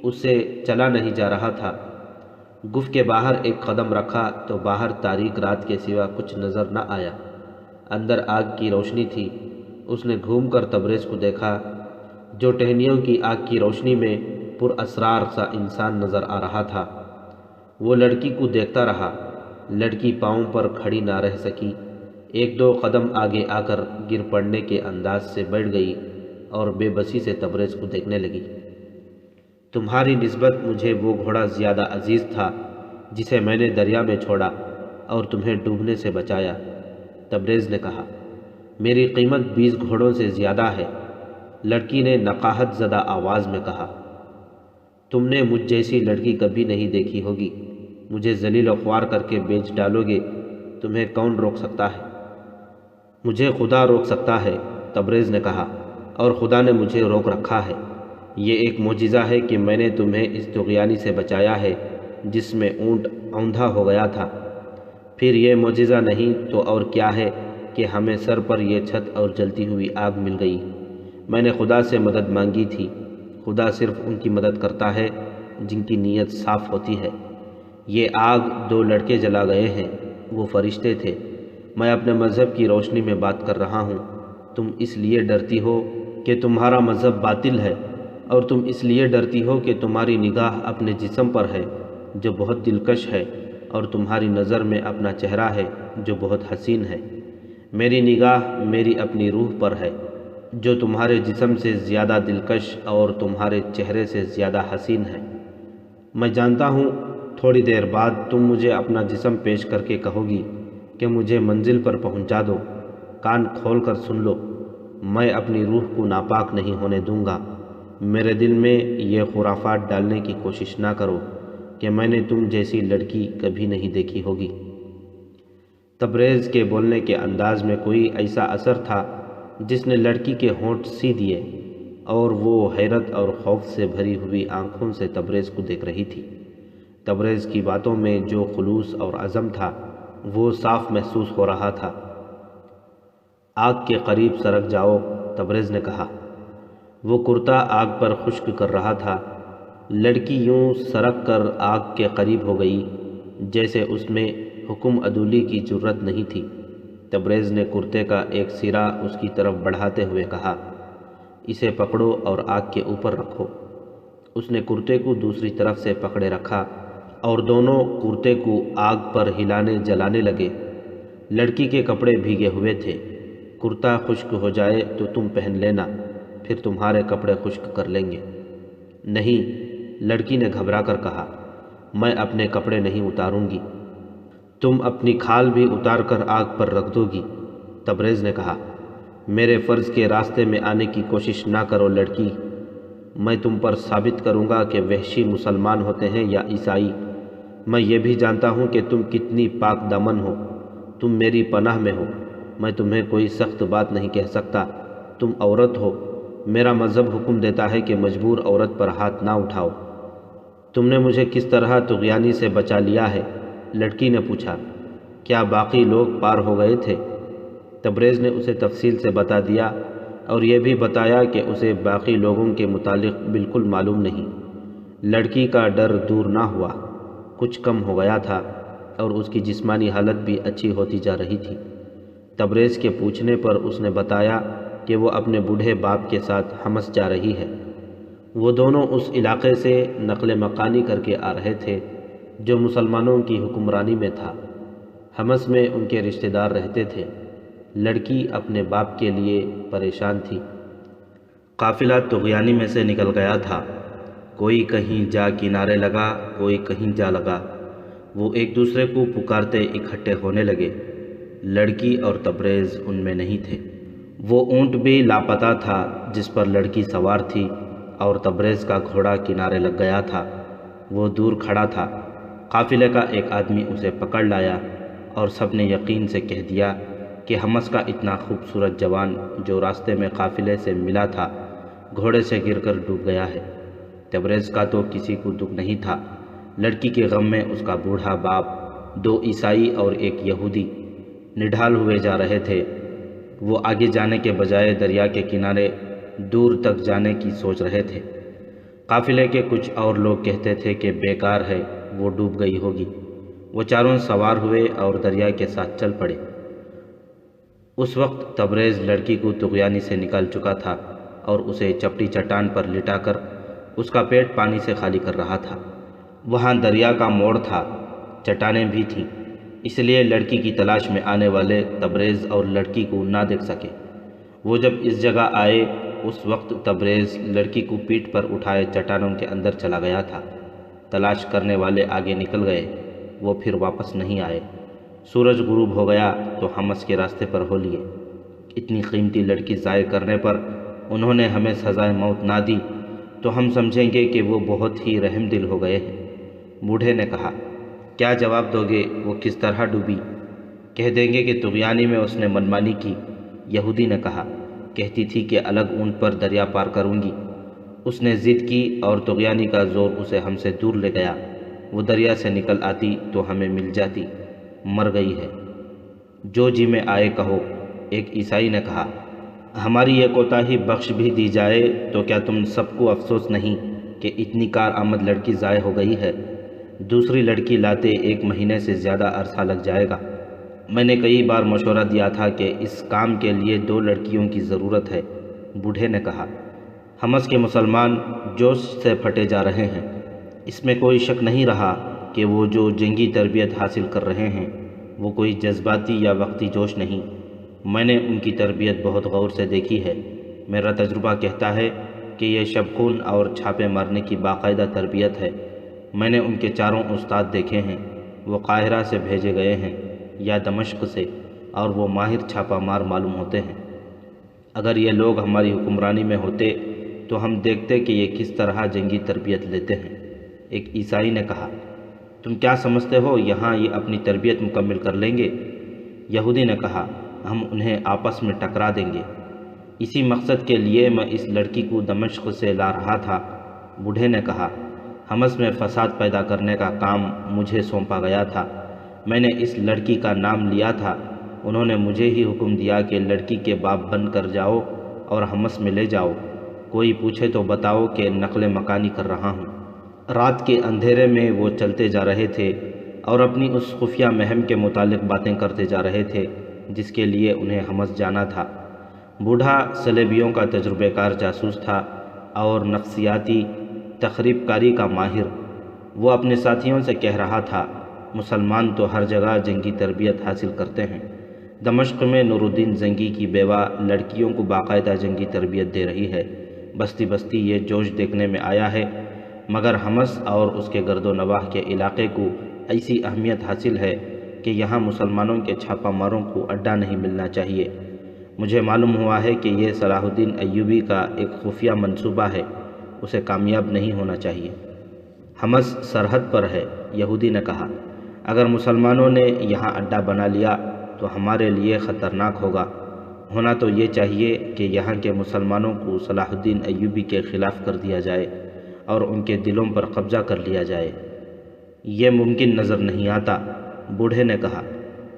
[SPEAKER 1] اس سے چلا نہیں جا رہا تھا۔ گف کے باہر ایک قدم رکھا تو باہر تاریک رات کے سوا کچھ نظر نہ آیا۔ اندر آگ کی روشنی تھی۔ اس نے گھوم کر تبریز کو دیکھا، جو ٹہنیوں کی آگ کی روشنی میں پر اسرار سا انسان نظر آ رہا تھا۔ وہ لڑکی کو دیکھتا رہا۔ لڑکی پاؤں پر کھڑی نہ رہ سکی، 1-2 قدم آگے آ کر گر پڑنے کے انداز سے بیٹھ گئی اور بے بسی سے تبریز کو دیکھنے لگی۔ تمہاری نسبت مجھے وہ گھوڑا زیادہ عزیز تھا جسے میں نے دریا میں چھوڑا اور تمہیں ڈوبنے سے بچایا، تبریز نے کہا۔ میری قیمت 20 گھوڑوں سے زیادہ ہے، لڑکی نے نقاہت زدہ آواز میں کہا۔ تم نے مجھ جیسی لڑکی کبھی نہیں دیکھی ہوگی، مجھے ذلیل و خوار کر کے بیچ ڈالو گے، تمہیں کون روک سکتا ہے؟ مجھے خدا روک سکتا ہے، تبریز نے کہا، اور خدا نے مجھے روک رکھا ہے۔ یہ ایک معجزہ ہے کہ میں نے تمہیں اس طغیانی سے بچایا ہے جس میں اونٹ اوندھا ہو گیا تھا۔ پھر یہ معجزہ نہیں تو اور کیا ہے کہ ہمیں سر پر یہ چھت اور جلتی ہوئی آگ مل گئی۔ میں نے خدا سے مدد مانگی تھی، خدا صرف ان کی مدد کرتا ہے جن کی نیت صاف ہوتی ہے۔ یہ آگ 2 لڑکے جلا گئے ہیں، وہ فرشتے تھے۔ میں اپنے مذہب کی روشنی میں بات کر رہا ہوں۔ تم اس لیے ڈرتی ہو کہ تمہارا مذہب باطل ہے، اور تم اس لیے ڈرتی ہو کہ تمہاری نگاہ اپنے جسم پر ہے جو بہت دلکش ہے اور تمہاری نظر میں اپنا چہرہ ہے جو بہت حسین ہے۔ میری نگاہ میری اپنی روح پر ہے جو تمہارے جسم سے زیادہ دلکش اور تمہارے چہرے سے زیادہ حسین ہے۔ میں جانتا ہوں تھوڑی دیر بعد تم مجھے اپنا جسم پیش کر کے کہو گی کہ مجھے منزل پر پہنچا دو۔ کان کھول کر سن لو، میں اپنی روح کو ناپاک نہیں ہونے دوں گا۔ میرے دل میں یہ خرافات ڈالنے کی کوشش نہ کرو کہ میں نے تم جیسی لڑکی کبھی نہیں دیکھی ہوگی۔ تبریز کے بولنے کے انداز میں کوئی ایسا اثر تھا جس نے لڑکی کے ہونٹ سی دیے، اور وہ حیرت اور خوف سے بھری ہوئی آنکھوں سے تبریز کو دیکھ رہی تھی۔ تبریز کی باتوں میں جو خلوص اور عزم تھا وہ صاف محسوس ہو رہا تھا۔ آگ کے قریب سرک جاؤ، تبریز نے کہا۔ وہ کرتا آگ پر خشک کر رہا تھا۔ لڑکی یوں سرک کر آگ کے قریب ہو گئی جیسے اس میں حکم عدولی کی جرت نہیں تھی۔ تبریز نے کرتے کا ایک سرا اس کی طرف بڑھاتے ہوئے کہا، اسے پکڑو اور آگ کے اوپر رکھو۔ اس نے کرتے کو دوسری طرف سے پکڑے رکھا اور دونوں کرتے کو آگ پر ہلانے جلانے لگے۔ لڑکی کے کپڑے بھیگے ہوئے تھے۔ کرتا خشک ہو جائے تو تم پہن لینا، پھر تمہارے کپڑے خشک کر لیں گے۔ نہیں، لڑکی نے گھبرا کر کہا، میں اپنے کپڑے نہیں اتاروں گی۔ تم اپنی کھال بھی اتار کر آگ پر رکھ دو گی، تبریز نے کہا۔ میرے فرض کے راستے میں آنے کی کوشش نہ کرو لڑکی۔ میں تم پر ثابت کروں گا کہ وحشی مسلمان ہوتے ہیں یا عیسائی۔ میں یہ بھی جانتا ہوں کہ تم کتنی پاک دامن ہو۔ تم میری پناہ میں ہو۔ میں تمہیں کوئی سخت بات نہیں کہہ سکتا۔ تم عورت ہو۔ میرا مذہب حکم دیتا ہے کہ مجبور عورت پر ہاتھ نہ اٹھاؤ۔ تم نے مجھے کس طرح طغیانی سے بچا لیا ہے؟ لڑکی نے پوچھا۔ کیا باقی لوگ پار ہو گئے تھے؟ تبریز نے اسے تفصیل سے بتا دیا اور یہ بھی بتایا کہ اسے باقی لوگوں کے متعلق بالکل معلوم نہیں۔ لڑکی کا ڈر دور نہ ہوا، کچھ کم ہو گیا تھا اور اس کی جسمانی حالت بھی اچھی ہوتی جا رہی تھی۔ تبریز کے پوچھنے پر اس نے بتایا کہ وہ اپنے بوڑھے باپ کے ساتھ حمص جا رہی ہے۔ وہ دونوں اس علاقے سے نقل مکانی کر کے آ رہے تھے جو مسلمانوں کی حکمرانی میں تھا۔ حمص میں ان کے رشتہ دار رہتے تھے۔ لڑکی اپنے باپ کے لیے پریشان تھی۔ قافلہ طغیانی میں سے نکل گیا تھا۔ کوئی کہیں جا کنارے لگا، کوئی کہیں جا لگا۔ وہ ایک دوسرے کو پکارتے اکٹھے ہونے لگے۔ لڑکی اور تبریز ان میں نہیں تھے۔ وہ اونٹ بھی لاپتہ تھا جس پر لڑکی سوار تھی، اور تبریز کا گھوڑا کنارے لگ گیا تھا۔ وہ دور کھڑا تھا۔ قافلے کا ایک آدمی اسے پکڑ لایا اور سب نے یقین سے کہہ دیا کہ حمص کا اتنا خوبصورت جوان جو راستے میں قافلے سے ملا تھا گھوڑے سے گر کر ڈوب گیا ہے۔ تبریز کا تو کسی کو دکھ نہیں تھا۔ لڑکی کے غم میں اس کا بوڑھا باپ، 2 عیسائی اور ایک یہودی نڈھال ہوئے جا رہے تھے۔ وہ آگے جانے کے بجائے دریا کے کنارے دور تک جانے کی سوچ رہے تھے۔ قافلے کے کچھ اور لوگ کہتے تھے کہ بیکار ہے، وہ ڈوب گئی ہوگی۔ وہ چاروں سوار ہوئے اور دریا کے ساتھ چل پڑے۔ اس وقت تبریز لڑکی کو طغیانی سے نکال چکا تھا اور اسے چپٹی چٹان پر لٹا کر اس کا پیٹ پانی سے خالی کر رہا تھا۔ وہاں دریا کا موڑ تھا، چٹانیں بھی تھیں، اس لیے لڑکی کی تلاش میں آنے والے تبریز اور لڑکی کو نہ دیکھ سکے۔ وہ جب اس جگہ آئے اس وقت تبریز لڑکی کو پیٹھ پر اٹھائے چٹانوں کے اندر چلا گیا تھا۔ تلاش کرنے والے آگے نکل گئے، وہ پھر واپس نہیں آئے۔ سورج غروب ہو گیا تو حمص کے راستے پر ہو لیے۔ اتنی قیمتی لڑکی ضائع کرنے پر انہوں نے ہمیں سزائے موت نہ دی تو ہم سمجھیں گے کہ وہ بہت ہی رحم دل ہو گئے ہیں۔ بوڑھے نے کہا، کیا جواب دو گے؟ وہ کس طرح ڈوبی؟ کہہ دیں گے کہ طغیانی میں اس نے منمانی کی۔ یہودی نے کہا، کہتی تھی کہ الگ اونٹ پر دریا پار کروں گی۔ اس نے ضد کی اور طغیانی کا زور اسے ہم سے دور لے گیا۔ وہ دریا سے نکل آتی تو ہمیں مل جاتی۔ مر گئی ہے۔ جو جی میں آئے کہو، ایک عیسائی نے کہا۔ ہماری یہ کوتاہی بخش بھی دی جائے تو کیا تم سب کو افسوس نہیں کہ اتنی کارآمد لڑکی ضائع ہو گئی ہے؟ دوسری لڑکی لاتے 1 مہینے سے زیادہ عرصہ لگ جائے گا۔ میں نے کئی بار مشورہ دیا تھا کہ اس کام کے لیے 2 لڑکیوں کی ضرورت ہے، بوڑھے نے کہا۔ حمص کے مسلمان جوش سے پھٹے جا رہے ہیں، اس میں کوئی شک نہیں رہا کہ وہ جو جنگی تربیت حاصل کر رہے ہیں وہ کوئی جذباتی یا وقتی جوش نہیں، میں نے ان کی تربیت بہت غور سے دیکھی ہے۔ میرا تجربہ کہتا ہے کہ یہ شب خون اور چھاپے مارنے کی باقاعدہ تربیت ہے۔ میں نے ان کے چاروں استاد دیکھے ہیں، وہ قاہرہ سے بھیجے گئے ہیں یا دمشق سے، اور وہ ماہر چھاپہ مار معلوم ہوتے ہیں۔ اگر یہ لوگ ہماری حکمرانی میں ہوتے تو ہم دیکھتے کہ یہ کس طرح جنگی تربیت لیتے ہیں۔ ایک عیسائی نے کہا، تم کیا سمجھتے ہو یہاں یہ اپنی تربیت مکمل کر لیں گے؟ یہودی نے کہا، ہم انہیں آپس میں ٹکرا دیں گے۔ اسی مقصد کے لیے میں اس لڑکی کو دمشق سے لا رہا تھا۔ بوڑھے نے کہا، حمص میں فساد پیدا کرنے کا کام مجھے سونپا گیا تھا۔ میں نے اس لڑکی کا نام لیا تھا، انہوں نے مجھے ہی حکم دیا کہ لڑکی کے باپ بن کر جاؤ اور حمص میں لے جاؤ۔ کوئی پوچھے تو بتاؤ کہ نقل مکانی کر رہا ہوں۔ رات کے اندھیرے میں وہ چلتے جا رہے تھے اور اپنی اس خفیہ مہم کے متعلق باتیں کرتے جا رہے تھے جس کے لیے انہیں حمص جانا تھا۔ بوڑھا صلیبیوں کا تجربہ کار جاسوس تھا اور نفسیاتی تخریب کاری کا ماہر۔ وہ اپنے ساتھیوں سے کہہ رہا تھا، مسلمان تو ہر جگہ جنگی تربیت حاصل کرتے ہیں۔ دمشق میں نور الدین زنگی کی بیوہ لڑکیوں کو باقاعدہ جنگی تربیت دے رہی ہے۔ بستی بستی یہ جوش دیکھنے میں آیا ہے، مگر حمص اور اس کے گرد و نواح کے علاقے کو ایسی اہمیت حاصل ہے کہ یہاں مسلمانوں کے چھاپہ ماروں کو اڈا نہیں ملنا چاہیے۔ مجھے معلوم ہوا ہے کہ یہ صلاح الدین ایوبی کا ایک خفیہ منصوبہ ہے، اسے کامیاب نہیں ہونا چاہیے۔ حمص سرحد پر ہے، یہودی نے کہا، اگر مسلمانوں نے یہاں اڈا بنا لیا تو ہمارے لیے خطرناک ہوگا۔ ہونا تو یہ چاہیے کہ یہاں کے مسلمانوں کو صلاح الدین ایوبی کے خلاف کر دیا جائے اور ان کے دلوں پر قبضہ کر لیا جائے۔ یہ ممکن نظر نہیں آتا، بوڑھے نے کہا۔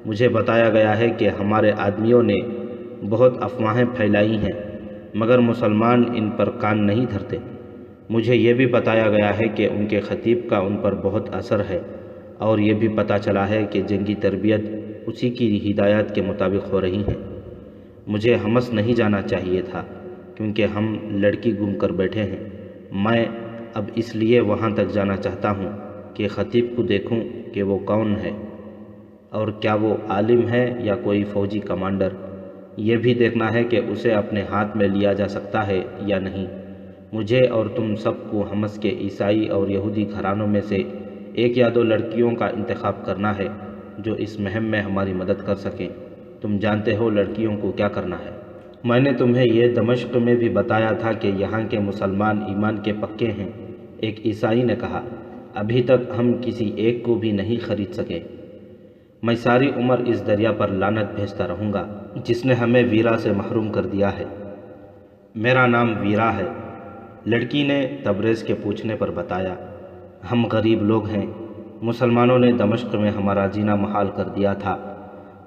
[SPEAKER 1] مجھے بتایا گیا ہے کہ ہمارے آدمیوں نے بہت افواہیں پھیلائی ہیں، مگر مسلمان ان پر کان نہیں دھرتے۔ مجھے یہ بھی بتایا گیا ہے کہ ان کے خطیب کا ان پر بہت اثر ہے، اور یہ بھی پتہ چلا ہے کہ جنگی تربیت اسی کی ہدایات کے مطابق ہو رہی ہیں۔ مجھے حمص نہیں جانا چاہیے تھا کیونکہ ہم لڑکی گم کر بیٹھے ہیں۔ میں اب اس لیے وہاں تک جانا چاہتا ہوں کہ خطیب کو دیکھوں کہ وہ کون ہے اور کیا وہ عالم ہے یا کوئی فوجی کمانڈر۔ یہ بھی دیکھنا ہے کہ اسے اپنے ہاتھ میں لیا جا سکتا ہے یا نہیں۔ مجھے اور تم سب کو حمص کے عیسائی اور یہودی گھرانوں میں سے ایک یا دو لڑکیوں کا انتخاب کرنا ہے جو اس مہم میں ہماری مدد کر سکیں۔ تم جانتے ہو لڑکیوں کو کیا کرنا ہے۔ میں نے تمہیں یہ دمشق میں بھی بتایا تھا کہ یہاں کے مسلمان ایمان کے پکے ہیں، ایک عیسائی نے کہا۔ ابھی تک ہم کسی ایک کو بھی نہیں خرید سکے۔ میں ساری عمر اس دریا پر لعنت بھیجتا رہوں گا جس نے ہمیں ویرا سے محروم کر دیا ہے۔ میرا نام ویرا ہے، لڑکی نے تبریز کے پوچھنے پر بتایا۔ ہم غریب لوگ ہیں، مسلمانوں نے دمشق میں ہمارا جینا محال کر دیا تھا۔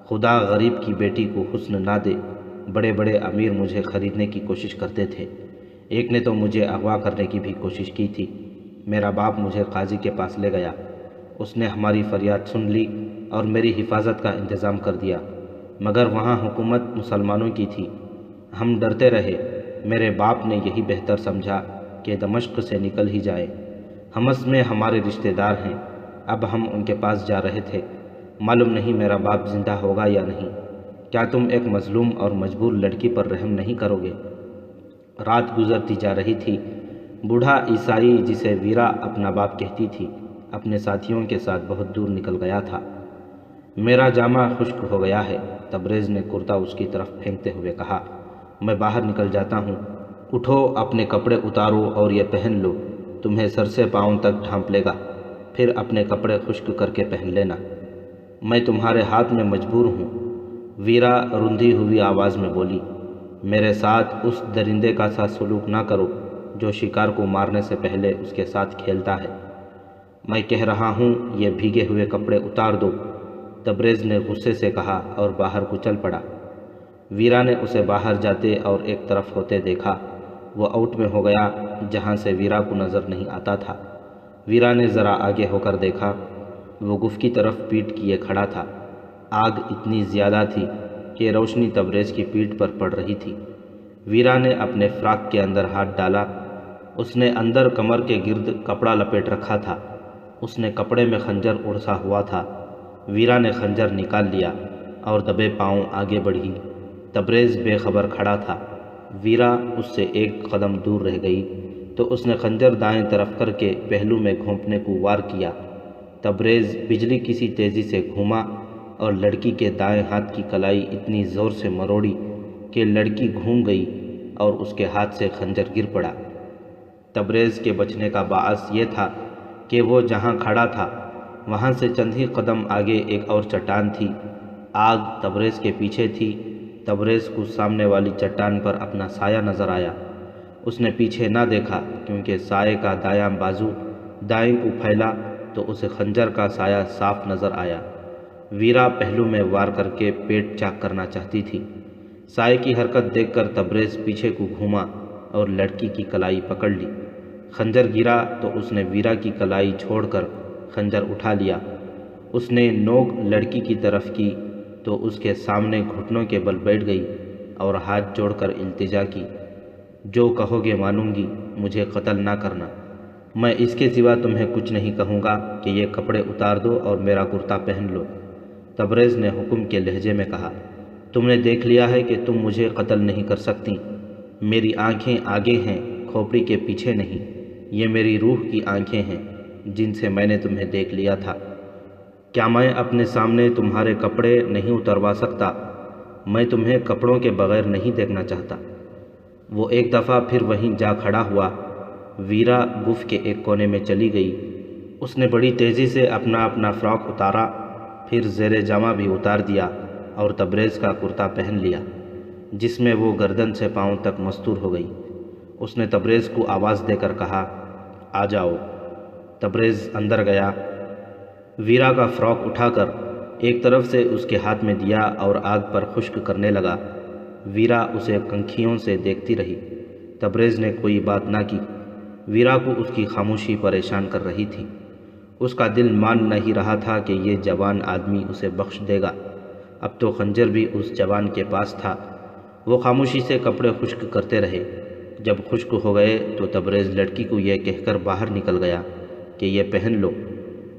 [SPEAKER 1] خدا غریب کی بیٹی کو حسن نہ دے۔ بڑے بڑے امیر مجھے خریدنے کی کوشش کرتے تھے، ایک نے تو مجھے اغوا کرنے کی بھی کوشش کی تھی۔ میرا باپ مجھے قاضی کے پاس لے گیا، اس نے ہماری فریاد سن لی اور میری حفاظت کا انتظام کر دیا، مگر وہاں حکومت مسلمانوں کی تھی۔ ہم ڈرتے رہے، میرے باپ نے یہی بہتر سمجھا کہ دمشق سے نکل ہی جائے۔ حمص میں ہمارے رشتہ دار ہیں، اب ہم ان کے پاس جا رہے تھے، معلوم نہیں میرا باپ زندہ ہوگا یا نہیں۔ کیا تم ایک مظلوم اور مجبور لڑکی پر رحم نہیں کرو گے؟ رات گزرتی جا رہی تھی۔ بوڑھا عیسائی جسے ویرا اپنا باپ کہتی تھی اپنے ساتھیوں کے ساتھ بہت دور نکل گیا تھا۔ میرا جامہ خشک ہو گیا ہے، تبریز نے کرتا اس کی طرف پھینکتے ہوئے کہا۔ میں باہر نکل جاتا ہوں، اٹھو اپنے کپڑے اتارو اور یہ پہن لو، تمہیں سر سے پاؤں تک ڈھانپ لے گا، پھر اپنے کپڑے خشک کر کے پہن لینا۔ میں تمہارے ہاتھ میں مجبور ہوں، ویرا رندھی ہوئی آواز میں بولی۔ میرے ساتھ اس درندے کا سا سلوک نہ کرو جو شکار کو مارنے سے پہلے اس کے ساتھ کھیلتا ہے۔ میں کہہ رہا ہوں یہ بھیگے ہوئے کپڑے اتار دو، تبریز نے غصے سے کہا اور باہر کو چل پڑا۔ ویرا نے اسے باہر جاتے اور ایک طرف ہوتے دیکھا، وہ آؤٹ میں ہو گیا جہاں سے ویرا کو نظر نہیں آتا تھا۔ ویرا نے ذرا آگے ہو کر دیکھا، وہ گف کی طرف پیٹ کیے کھڑا تھا۔ آگ اتنی زیادہ تھی کہ روشنی تبریز کی پیٹھ پر پڑ رہی تھی۔ ویرا نے اپنے فراق کے اندر ہاتھ ڈالا، اس نے اندر کمر کے گرد کپڑا لپیٹ رکھا تھا۔ اس نے کپڑے میں خنجر اڑسا ہوا تھا۔ ویرا نے خنجر نکال لیا اور دبے پاؤں آگے بڑھی۔ تبریز بے خبر کھڑا تھا۔ ویرا اس سے ایک قدم دور رہ گئی تو اس نے خنجر دائیں طرف کر کے پہلو میں گھونپنے کو وار کیا۔ تبریز بجلی کسی تیزی سے گھوما اور لڑکی کے دائیں ہاتھ کی کلائی اتنی زور سے مروڑی کہ لڑکی گھوم گئی اور اس کے ہاتھ سے خنجر گر پڑا۔ تبریز کے بچنے کا باعث یہ تھا کہ وہ جہاں کھڑا تھا وہاں سے چند ہی قدم آگے ایک اور چٹان تھی۔ آگ تبریز کے پیچھے تھی۔ تبریز کو سامنے والی چٹان پر اپنا سایہ نظر آیا۔ اس نے پیچھے نہ دیکھا کیونکہ سائے کا دایاں بازو دائیں کو پھیلا تو اسے خنجر کا سایہ صاف نظر آیا۔ ویرا پہلو میں وار کر کے پیٹ چاک کرنا چاہتی تھی۔ سائے کی حرکت دیکھ کر تبریز پیچھے کو گھوما اور لڑکی کی کلائی پکڑ لی۔ خنجر گرا تو اس نے ویرا کی کلائی چھوڑ کر خنجر اٹھا لیا۔ اس نے نوک لڑکی کی طرف کی تو اس کے سامنے گھٹنوں کے بل بیٹھ گئی اور ہاتھ جوڑ کر التجا کی، جو کہو گے مانوں گی، مجھے قتل نہ کرنا۔ میں اس کے سوا تمہیں کچھ نہیں کہوں گا کہ یہ کپڑے اتار دو اور میرا کرتا پہن لو۔ تبریز نے حکم کے لہجے میں کہا، تم نے دیکھ لیا ہے کہ تم مجھے قتل نہیں کر سکتی۔ میری آنکھیں آگے ہیں، کھوپڑی کے پیچھے نہیں۔ یہ میری روح کی آنکھیں ہیں جن سے میں نے تمہیں دیکھ لیا تھا۔ کیا میں اپنے سامنے تمہارے کپڑے نہیں اتروا سکتا؟ میں تمہیں کپڑوں کے بغیر نہیں دیکھنا چاہتا۔ وہ ایک دفعہ پھر وہیں جا کھڑا ہوا۔ ویرا گف کے ایک کونے میں چلی گئی۔ اس نے بڑی تیزی سے اپنا فراک اتارا، پھر زیر جامہ بھی اتار دیا اور تبریز کا کرتا پہن لیا جس میں وہ گردن سے پاؤں تک مستور ہو گئی۔ اس نے تبریز کو آواز دے کر کہا، آ جاؤ۔ تبریز اندر گیا۔ ویرا کا فراک اٹھا کر ایک طرف سے اس کے ہاتھ میں دیا اور آگ پر خشک کرنے لگا۔ ویرا اسے کنکھیوں سے دیکھتی رہی۔ تبریز نے کوئی بات نہ کی۔ ویرا کو اس کی خاموشی پریشان کر رہی تھی۔ اس کا دل مان نہیں رہا تھا کہ یہ جوان آدمی اسے بخش دے گا۔ اب تو خنجر بھی اس جوان کے پاس تھا۔ وہ خاموشی سے کپڑے خشک کرتے رہے۔ جب خشک ہو گئے تو تبریز لڑکی کو یہ کہہ کر باہر نکل گیا کہ یہ پہن لو۔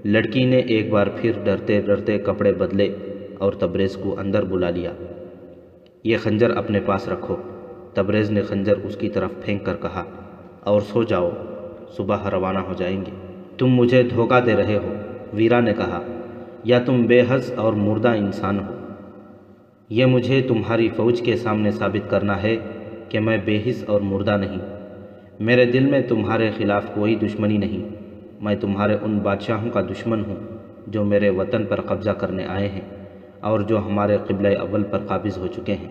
[SPEAKER 1] لڑکی نے ایک بار پھر ڈرتے ڈرتے کپڑے بدلے اور تبریز کو اندر بلا لیا۔ یہ خنجر اپنے پاس رکھو۔ تبریز نے خنجر اس کی طرف پھینک کر کہا، اور سو جاؤ، صبح روانہ ہو جائیں گے۔ تم مجھے دھوکہ دے رہے ہو، ویرا نے کہا، یا تم بے حس اور مردہ انسان ہو۔ یہ مجھے تمہاری فوج کے سامنے ثابت کرنا ہے کہ میں بے حس اور مردہ نہیں۔ میرے دل میں تمہارے خلاف کوئی دشمنی نہیں۔ میں تمہارے ان بادشاہوں کا دشمن ہوں جو میرے وطن پر قبضہ کرنے آئے ہیں اور جو ہمارے قبلہ اول پر قابض ہو چکے ہیں۔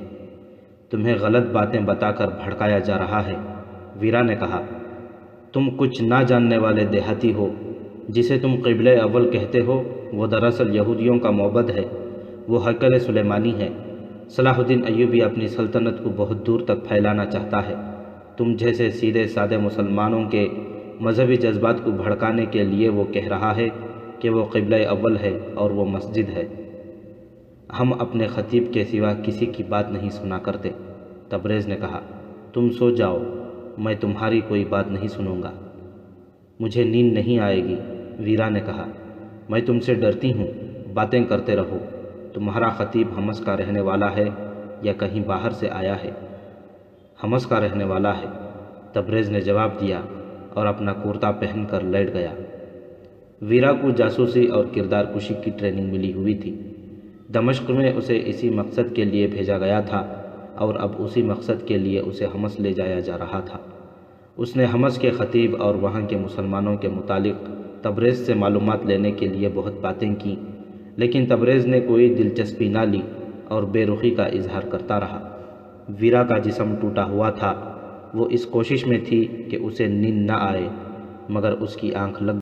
[SPEAKER 1] تمہیں غلط باتیں بتا کر بھڑکایا جا رہا ہے۔ ویرا نے کہا، تم کچھ نہ جاننے والے دیہاتی ہو۔ جسے تم قبلہ اول کہتے ہو وہ دراصل یہودیوں کا معبد ہے۔ وہ ہیکل سلیمانی ہے۔ صلاح الدین ایوبی اپنی سلطنت کو بہت دور تک پھیلانا چاہتا ہے۔ تم جیسے سیدھے سادے مسلمانوں کے مذہبی جذبات کو بھڑکانے کے لیے وہ کہہ رہا ہے کہ وہ قبلہ اول ہے اور وہ مسجد ہے۔ ہم اپنے خطیب کے سوا کسی کی بات نہیں سنا کرتے۔ تبریز نے کہا، تم سو جاؤ، میں تمہاری کوئی بات نہیں سنوں گا۔ مجھے نیند نہیں آئے گی، ویرا نے کہا، میں تم سے ڈرتی ہوں، باتیں کرتے رہو۔ تمہارا خطیب حمص کا رہنے والا ہے یا کہیں باہر سے آیا ہے؟ حمص کا رہنے والا ہے، تبریز نے جواب دیا اور اپنا کرتا پہن کر لیٹ گیا۔ ویرا کو جاسوسی اور کردار کشی کی ٹریننگ ملی ہوئی تھی۔ دمشق میں اسے اسی مقصد کے لیے بھیجا گیا تھا اور اب اسی مقصد کے لیے اسے حمص لے جایا جا رہا تھا۔ اس نے حمص کے خطیب اور وہاں کے مسلمانوں کے متعلق تبریز سے معلومات لینے کے لیے بہت باتیں کیں، لیکن تبریز نے کوئی دلچسپی نہ لی اور بے رخی کا اظہار کرتا رہا۔ ویرا کا جسم ٹوٹا ہوا تھا۔ وہ اس کوشش میں تھی کہ اسے نیند نہ آئے، مگر اس کی آنکھ لگ